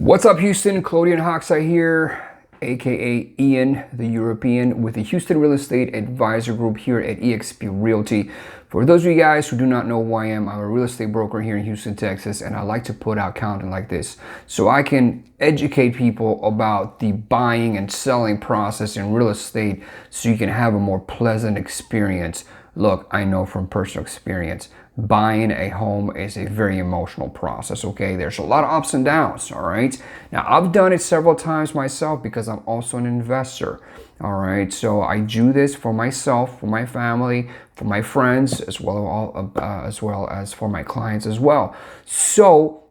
What's up, Houston? Claudian Hoxha here, aka Ian the European, with the Houston Real Estate Advisor Group here at eXp Realty. For those of you guys who do not know who I am, I'm a real estate broker here in Houston, Texas, and I like to put out content like this so I can educate people about the buying and selling process in real estate so you can have a more pleasant experience. Look, I know from personal experience, buying a home is a very emotional process, okay? There's a lot of ups and downs, all right? Now, I've done it several times myself because I'm also an investor, all right? So I do this for myself, for my family, for my friends, as well as for my clients as well. So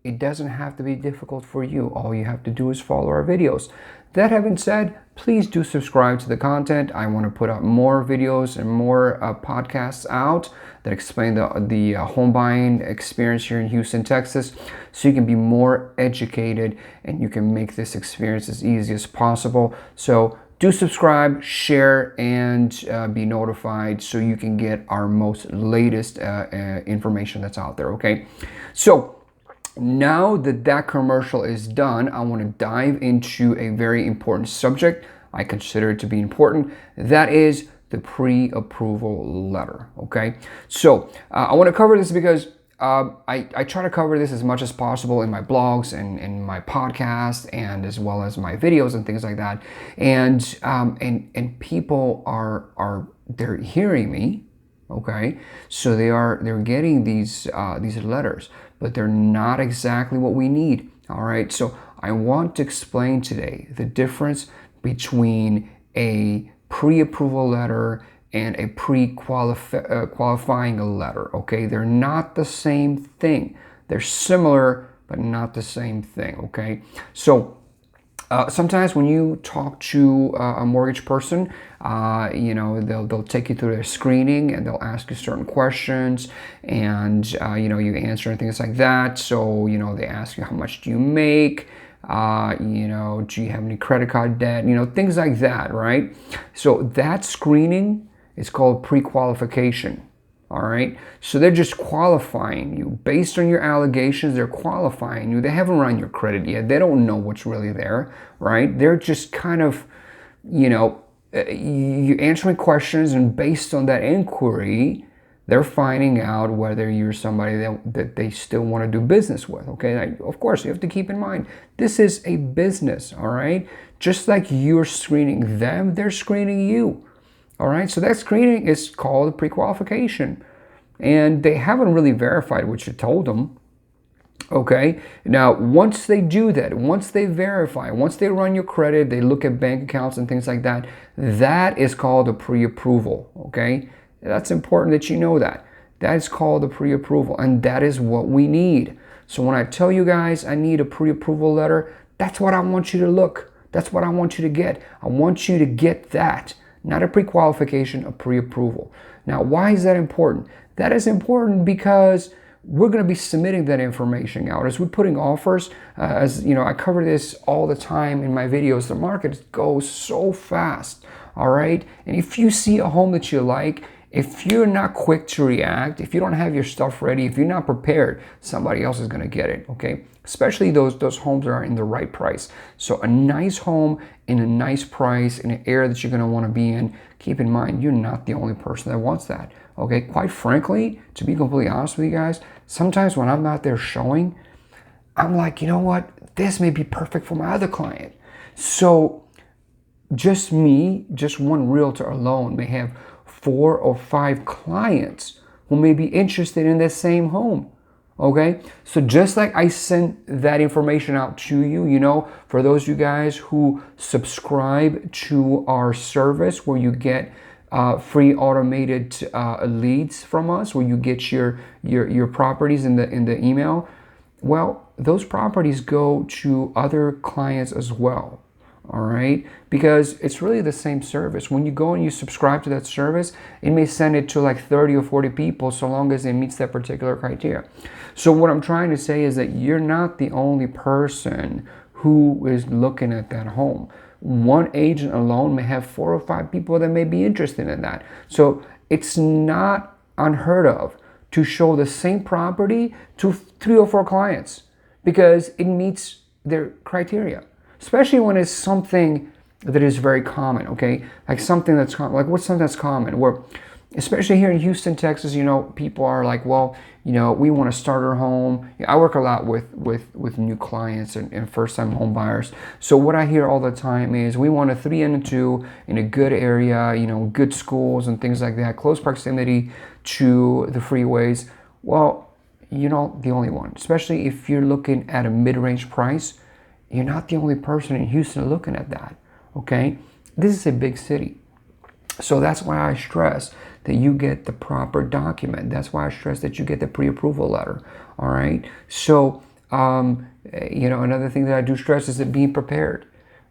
it doesn't have to be difficult for you. All you have to do is follow our videos. That having said, please do subscribe to the content. I want to put out more videos and more podcasts out that explain the home buying experience here in Houston, Texas, so you can be more educated and you can make this experience as easy as possible. So do subscribe, share, and be notified so you can get our most latest information that's out there, okay? So now that commercial is done, I want to dive into a very important subject. I consider it to be important. That is the pre-approval letter, okay? So I want to cover this because I try to cover this as much as possible in my blogs and in my podcast, and as well as my videos and things like that. And people they're hearing me, okay? So they're getting these letters, but they're not exactly what we need. All right, so I want to explain today the difference between a pre-approval letter and a pre-qualifying letter. Okay, they're not the same thing. They're similar, but not the same thing. Okay, so sometimes when you talk to a mortgage person, they'll take you through their screening and they'll ask you certain questions, and you answer and things like that. So they ask you, how much do you make? Do you have any credit card debt? Things like that, right? So that screening is called pre-qualification. All right, so they're just qualifying you based on your allegations. They're qualifying you. They haven't run your credit yet. They don't know what's really there, right? They're just kind of, you answering questions, and based on that inquiry, they're finding out whether you're somebody that they still want to do business with. Okay, now, of course, you have to keep in mind this is a business. All right, just like you're screening them, they're screening you. All right, so that screening is called pre-qualification, and they haven't really verified what you told them. Okay, now once they do that, once they verify, once they run your credit, they look at bank accounts and things like that, that is called a pre-approval. Okay, that's important that you know that. That is called a pre-approval, and that is what we need. So when I tell you guys I need a pre-approval letter, that's what I want you to look. That's what I want you to get. I want you to get that. Not a pre-qualification, a pre-approval. Now, why is that important? That is important because we're going to be submitting that information out as we're putting offers. I cover this all the time in my videos. The market goes so fast, all right? And if you see a home that you like, if you're not quick to react, if you don't have your stuff ready, if you're not prepared, somebody else is going to get it, okay? Especially those homes that are in the right price. So a nice home in a nice price, in an area that you're going to want to be in, keep in mind, you're not the only person that wants that, okay? Quite frankly, to be completely honest with you guys, sometimes when I'm out there showing, I'm like, you know what? This may be perfect for my other client. So just one realtor alone may have 4 or 5 clients who may be interested in that same home. Okay, so just like I sent that information out to you, for those of you guys who subscribe to our service where you get free automated leads from us, where you get your properties in the email, well, those properties go to other clients as well. All right, because it's really the same service. When you go and you subscribe to that service, it may send it to like 30 or 40 people, so long as it meets that particular criteria. So what I'm trying to say is that you're not the only person who is looking at that home. One agent alone may have 4 or 5 people that may be interested in that. So it's not unheard of to show the same property to 3 or 4 clients, because it meets their criteria, especially when it's something that is very common, okay? Like something that's common, like what's something that's common? Where, especially here in Houston, Texas, people are like, well, we want to start our home. I work a lot with new clients and first-time home buyers. So what I hear all the time is we want a 3 and a 2 in a good area, good schools and things like that, close proximity to the freeways. Well, you're not the only one, especially if you're looking at a mid-range price. You're not the only person in Houston looking at that, okay? This is a big city. So that's why I stress that you get the proper document. That's why I stress that you get the pre-approval letter, all right? So, another thing that I do stress is that being prepared,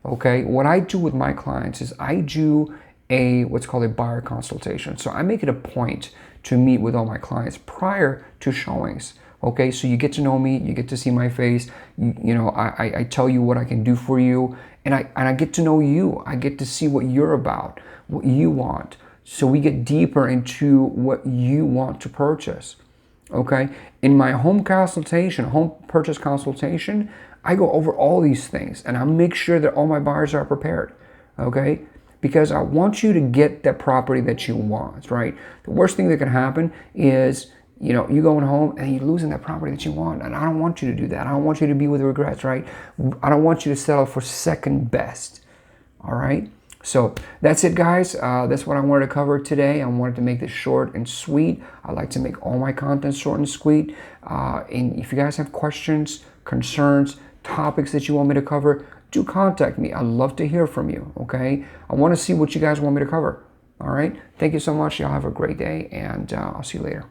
okay? What I do with my clients is I do what's called a buyer consultation. So I make it a point to meet with all my clients prior to showings. Okay, so you get to know me, you get to see my face. I tell you what I can do for you, and I get to know you. I get to see what you're about, what you want. So we get deeper into what you want to purchase. Okay, in my home purchase consultation, I go over all these things, and I make sure that all my buyers are prepared. Okay, because I want you to get that property that you want, right? The worst thing that can happen is, you going home and you're losing that property that you want. And I don't want you to do that. I don't want you to be with regrets, right? I don't want you to settle for second best, all right? So that's it, guys. That's what I wanted to cover today. I wanted to make this short and sweet. I like to make all my content short and sweet. And if you guys have questions, concerns, topics that you want me to cover, do contact me. I'd love to hear from you, okay? I want to see what you guys want me to cover, all right? Thank you so much. Y'all have a great day, and I'll see you later.